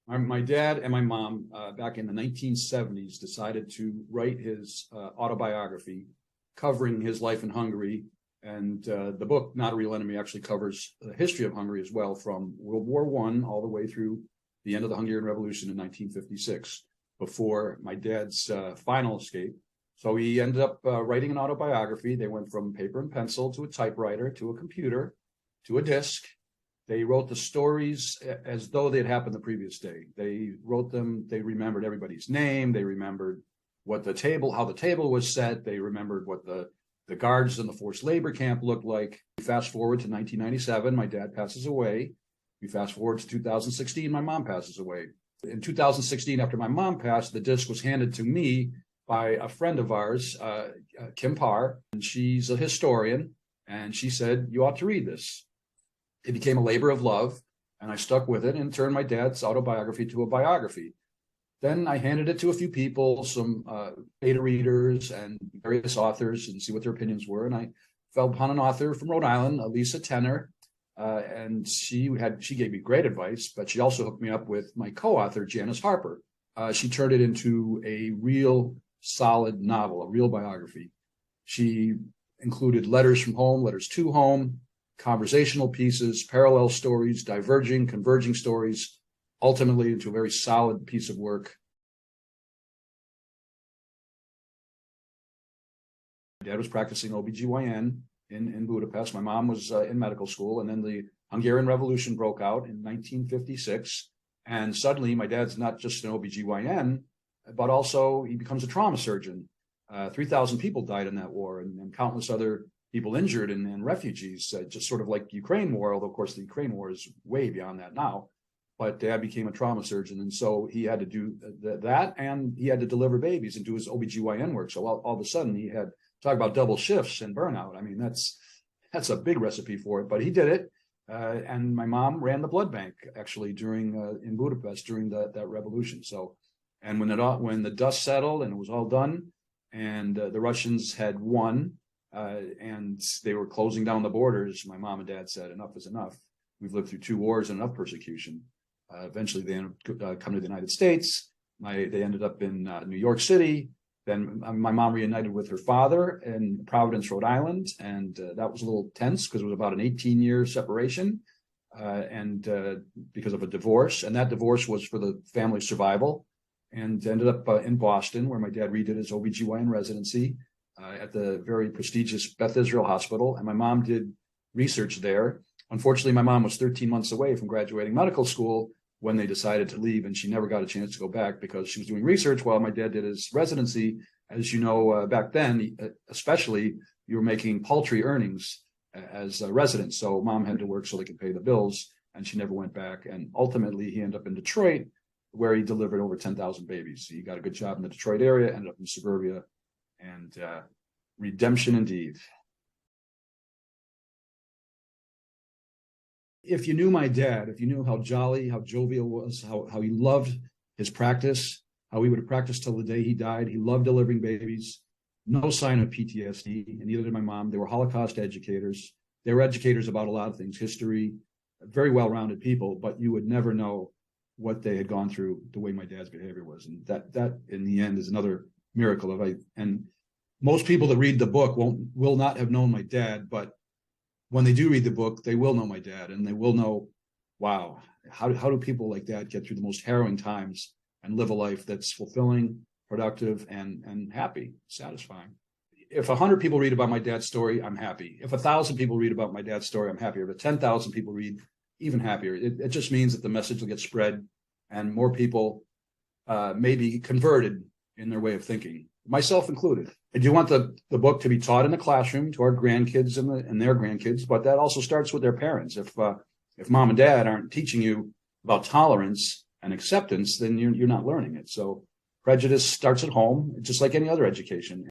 My dad and my mom, back in the 1970s, decided to write his autobiography covering his life in Hungary. And the book, Not a Real Enemy, actually covers the history of Hungary as well, from World War I all the way through the end of the Hungarian Revolution in 1956, before my dad's final escape. So he ended up writing an autobiography. They went from paper and pencil to a typewriter to a computer to a disc. They wrote the stories as though they'd happened the previous day. They wrote them, they remembered everybody's name, they remembered how the table was set, they remembered what the guards in the forced labor camp looked like. We fast forward to 1997, my dad passes away. We fast forward to 2016, my mom passes away. In 2016, after my mom passed, the disc was handed to me by a friend of ours, Kim Parr, and she's a historian, and she said, "You ought to read this." It became a labor of love, and I stuck with it and turned my dad's autobiography to a biography. Then I handed it to a few people, some beta readers and various authors, and see what their opinions were. And I fell upon an author from Rhode Island, Lisa Tenner, and she gave me great advice, but she also hooked me up with my co-author, Janice Harper. She turned it into a real solid novel, a real biography. She included letters from home, letters to home, conversational pieces, parallel stories, diverging, converging stories, ultimately into a very solid piece of work. My dad was practicing OBGYN in Budapest. My mom was in medical school, and then the Hungarian Revolution broke out in 1956. And suddenly my dad's not just an OBGYN, but also he becomes a trauma surgeon. 3,000 people died in that war, and countless other people injured and refugees, just sort of like Ukraine war, although of course the Ukraine war is way beyond that now. But dad became a trauma surgeon, and so he had to do that, and he had to deliver babies and do his OBGYN work. So all of a sudden he had, talk about double shifts and burnout. I mean, that's a big recipe for it, but he did it. And my mom ran the blood bank actually in Budapest during that revolution. So, and when the dust settled and it was all done, and the Russians had won, and they were closing down the borders, my mom and dad said, "Enough is enough. We've lived through 2 wars and enough persecution." Eventually, they ended up coming to the United States. They ended up in New York City. Then my mom reunited with her father in Providence, Rhode Island, and that was a little tense because it was about an 18-year separation, and because of a divorce. And that divorce was for the family's survival, and ended up in Boston, where my dad redid his OBGYN residency at the very prestigious Beth Israel Hospital. And my mom did research there. Unfortunately, my mom was 13 months away from graduating medical school when they decided to leave, and she never got a chance to go back because she was doing research while my dad did his residency. As you know, back then, especially, you were making paltry earnings as a resident. So mom had to work so they could pay the bills, and she never went back. And ultimately, he ended up in Detroit, where he delivered over 10,000 babies. He got a good job in the Detroit area, ended up in suburbia, and redemption indeed. If you knew my dad, if you knew how jolly, how jovial was, how he loved his practice, how he would have practiced till the day he died. He loved delivering babies, no sign of PTSD, and neither did my mom. They were Holocaust educators. They were educators about a lot of things, history, very well-rounded people, but you would never know what they had gone through the way my dad's behavior was. And that in the end is another miracle of and most people that read the book will not have known my dad, but when they do read the book, they will know my dad, and they will know, wow, how do people like that get through the most harrowing times and live a life that's fulfilling, productive, and happy, satisfying. If 100 people read about my dad's story, I'm happy. If 1,000 people read about my dad's story, I'm happier. If 10,000 people read, even happier. It just means that the message will get spread, and more people may be converted in their way of thinking, myself included. I do want the book to be taught in the classroom to our grandkids and their grandkids, but that also starts with their parents. If mom and dad aren't teaching you about tolerance and acceptance, then you're not learning it. So prejudice starts at home, just like any other education.